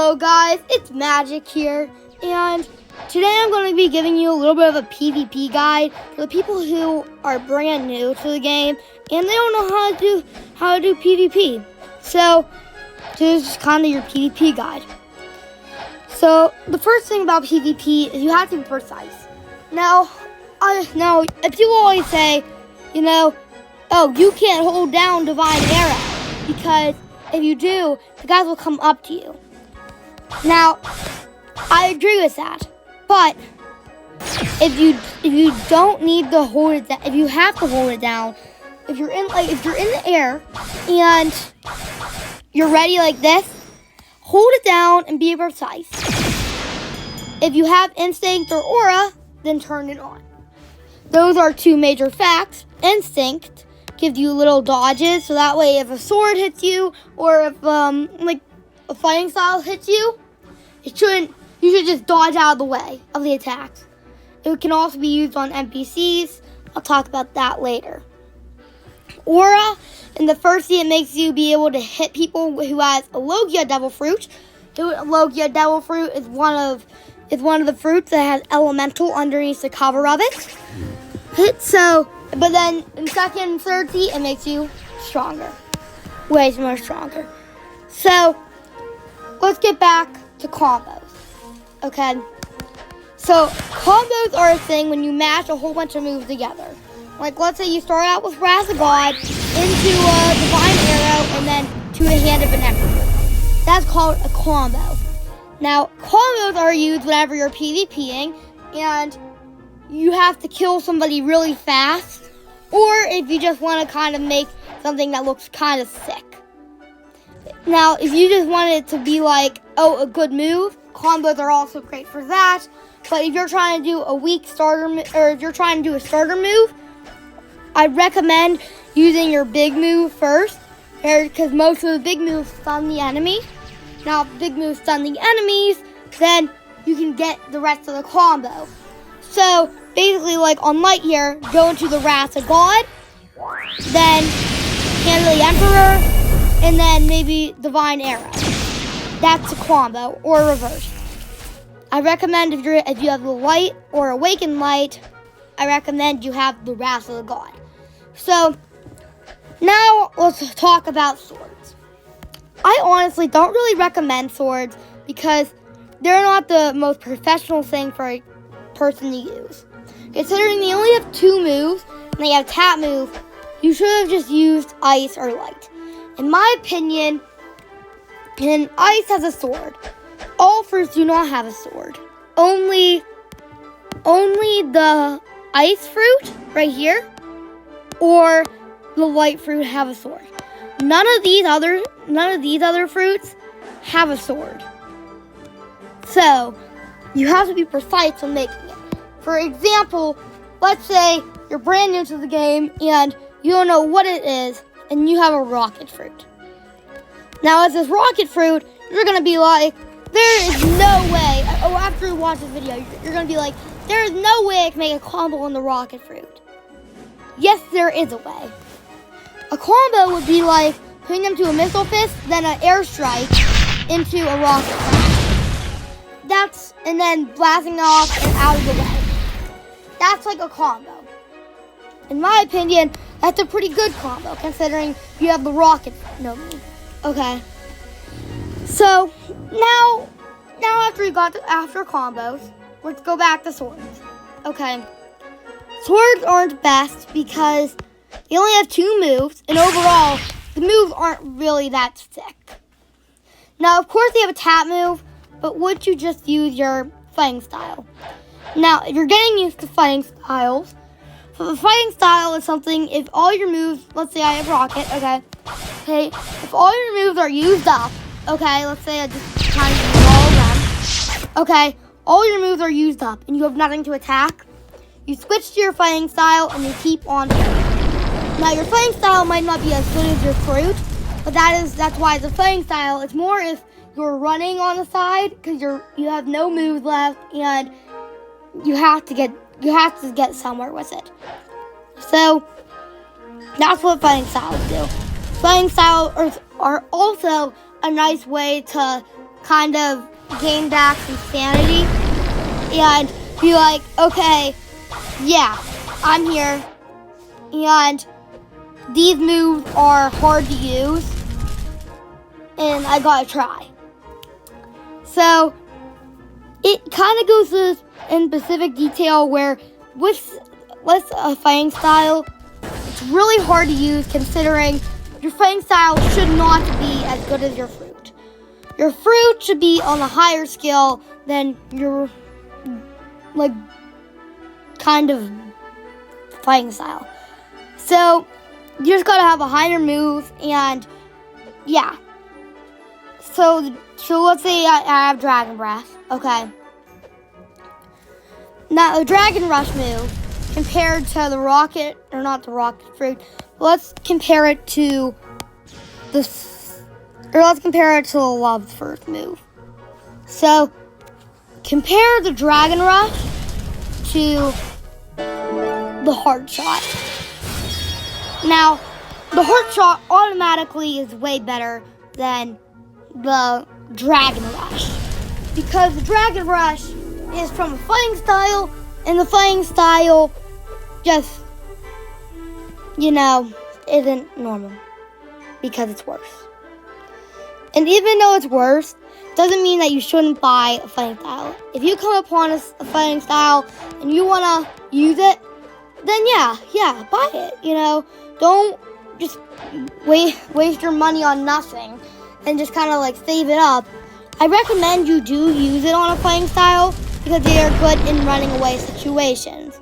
Hello guys, it's Magic here, and today I'm going to be giving you a little bit of a PvP guide for the people who are brand new to the game and they don't know how to do PvP. So this is kind of your PvP guide. So the first thing about PvP is you have to be precise. Now people always say, oh, you can't hold down Divine Arrow because if you do, the guys will come up to you. Now, I agree with that, but if you don't need to hold it down, if you have to hold it down, if you're in the air and you're ready like this, hold it down and be precise. If you have Instinct or Aura, then turn it on. Those are two major facts. Instinct gives you little dodges, so that way if a sword hits you or if a fighting style hits you, you should just dodge out of the way of the attacks. It can also be used on NPCs. I'll talk about that later. Aura, in the first scene, it makes you be able to hit people who has a Logia Devil Fruit. Logia Devil Fruit is one of the fruits that has elemental underneath the cover of it. But then in second and third scene, it makes you stronger, way more stronger. So let's get back to combos, okay? So combos are a thing when you mash a whole bunch of moves together. Like let's say you start out with Wrath of God into a Divine Arrow and then to the Hand of an Emperor. That's called a combo. Now combos are used whenever you're PvPing and you have to kill somebody really fast, or if you just want to kind of make something that looks kind of sick. Now, if you just want it to be like, a good move, combos are also great for that. But if you're trying to do a weak starter, or if you're trying to do a starter move, I'd recommend using your big move first, because most of the big moves stun the enemy. Now, if big moves stun the enemies, then you can get the rest of the combo. So, basically, like on Light here, go into the Wrath of God, then Hand of the Emperor, and then maybe Divine Arrow. That's a combo, or reverse. I recommend if you have the Light or Awakened Light, I recommend you have the Wrath of the God. So, now let's talk about swords. I honestly don't really recommend swords because they're not the most professional thing for a person to use. Considering they only have two moves, and they have tap move, you should have just used Ice or Light. In my opinion, Ice has a sword. All fruits do not have a sword. Only the Ice fruit right here or the Light fruit have a sword. None of these other fruits have a sword. So, you have to be precise when making it. For example, let's say you're brand new to the game and you don't know what it is, and you have a rocket fruit. Now, as this rocket fruit, you're going to be like, there is no way. After you watch this video, you're going to be like, there is no way I can make a combo on the rocket fruit. Yes, there is a way. A combo would be like putting them to a missile fist, then an airstrike into a rocket fruit. And then blasting off and out of the way. That's like a combo. In my opinion, that's a pretty good combo, considering you have the rocket. No, okay. So now after combos, let's go back to swords. Okay. Swords aren't best because they only have two moves, and overall, the moves aren't really that sick. Now, of course, they have a tap move, but would you just use your fighting style? Now, if you're getting used to fighting styles, so the fighting style is something, if all your moves, let's say I have rocket, okay, if all your moves are used up, okay, let's say I just kind of use all of them, okay, all your moves are used up and you have nothing to attack, you switch to your fighting style and you keep on. Now, your fighting style might not be as good as your fruit, but that's why it's a fighting style. It's more if you're running on the side because you have no moves left and you have to get somewhere with it. So that's what fighting styles do. Fighting styles are also a nice way to kind of gain back some sanity and be like, okay, yeah, I'm here, and these moves are hard to use, and I gotta try. So it kind of goes in specific detail where with a fighting style, it's really hard to use considering your fighting style should not be as good as your fruit. Your fruit should be on a higher skill than your, like, kind of fighting style. So you just gotta have a higher move, and yeah. So let's say I have Dragon Breath, okay. Now the Dragon Rush move compared to the rocket, or not the rocket fruit, let's compare it to the Love Fruit move. So compare the Dragon Rush to the Heart Shot. Now, the Heart Shot automatically is way better than the Dragon Rush, because the Dragon Rush is from a fighting style, and the fighting style just, isn't normal, because it's worse. And even though it's worse, doesn't mean that you shouldn't buy a fighting style. If you come upon a fighting style and you want to use it, then yeah, buy it, Don't just waste your money on nothing and just kind of like save it up. I recommend you do use it on a fighting style because they are good in running away situations.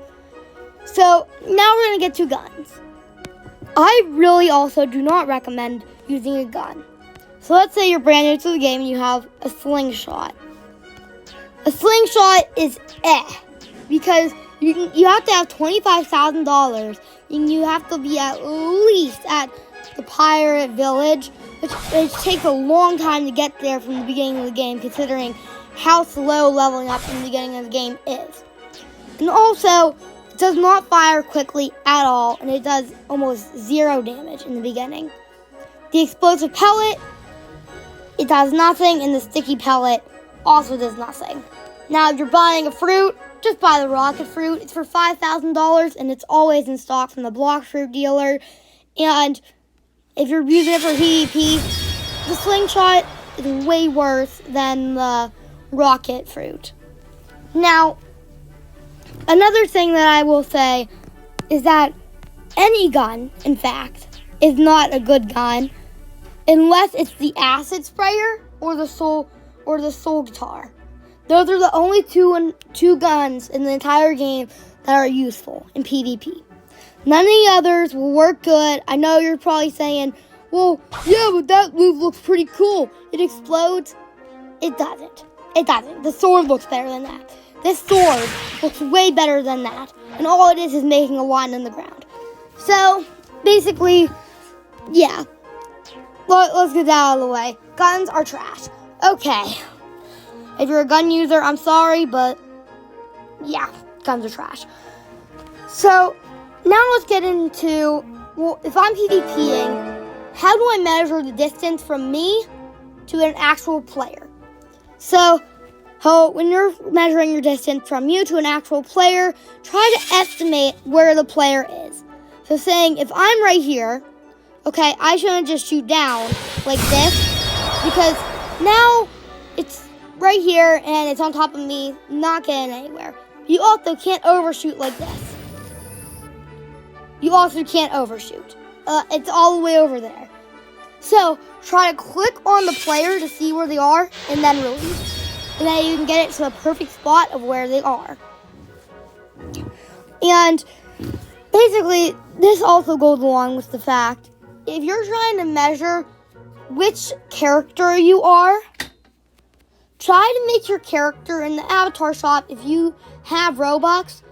So now we're going to get to guns. I really also do not recommend using a gun. So let's say you're brand new to the game and you have a slingshot. A slingshot is because you have to have $25,000 and you have to be at least at the pirate village, which takes a long time to get there from the beginning of the game, considering how slow leveling up in the beginning of the game is. And also, it does not fire quickly at all, and it does almost 0 damage in the beginning. The explosive pellet, it does nothing, and the sticky pellet also does nothing. Now, if you're buying a fruit, just buy the rocket fruit. It's for $5,000, and it's always in stock from the block fruit dealer. And if you're using it for PvP, the slingshot is way worse than the rocket fruit. Now, another thing that I will say is that any gun, in fact, is not a good gun unless it's the acid sprayer or the soul guitar. Those are the only two guns in the entire game that are useful in PvP. None of the others will work good. I know you're probably saying, well, yeah, but that move looks pretty cool. It explodes. It doesn't. It doesn't. The sword looks better than that. This sword looks way better than that. And all it is making a line in the ground. So, basically, yeah. Let's get that out of the way. Guns are trash. Okay. If you're a gun user, I'm sorry, but yeah, guns are trash. So, now let's get into, well, if I'm PvPing, how do I measure the distance from me to an actual player? So, when you're measuring your distance from you to an actual player, try to estimate where the player is. So saying, if I'm right here, okay, I shouldn't just shoot down like this, because now it's right here and it's on top of me, not getting anywhere. You also can't overshoot like this. You also can't overshoot. It's all the way over there. So try to click on the player to see where they are and then release. And then you can get it to the perfect spot of where they are. And basically, this also goes along with the fact, if you're trying to measure which character you are, try to make your character in the avatar shop. If you have Robux,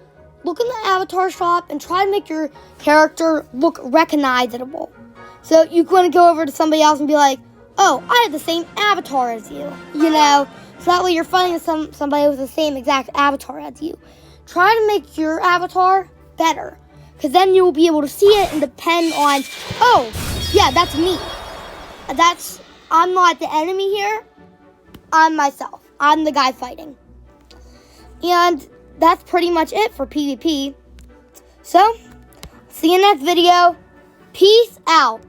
look in the avatar shop and try to make your character look recognizable. So you want to go over to somebody else and be like, oh, I have the same avatar as you, So that way you're fighting somebody with the same exact avatar as you. Try to make your avatar better, because then you will be able to see it and depend on, oh, yeah, that's me. I'm not the enemy here. I'm myself. I'm the guy fighting. And that's pretty much it for PvP. So, see you next video. Peace out.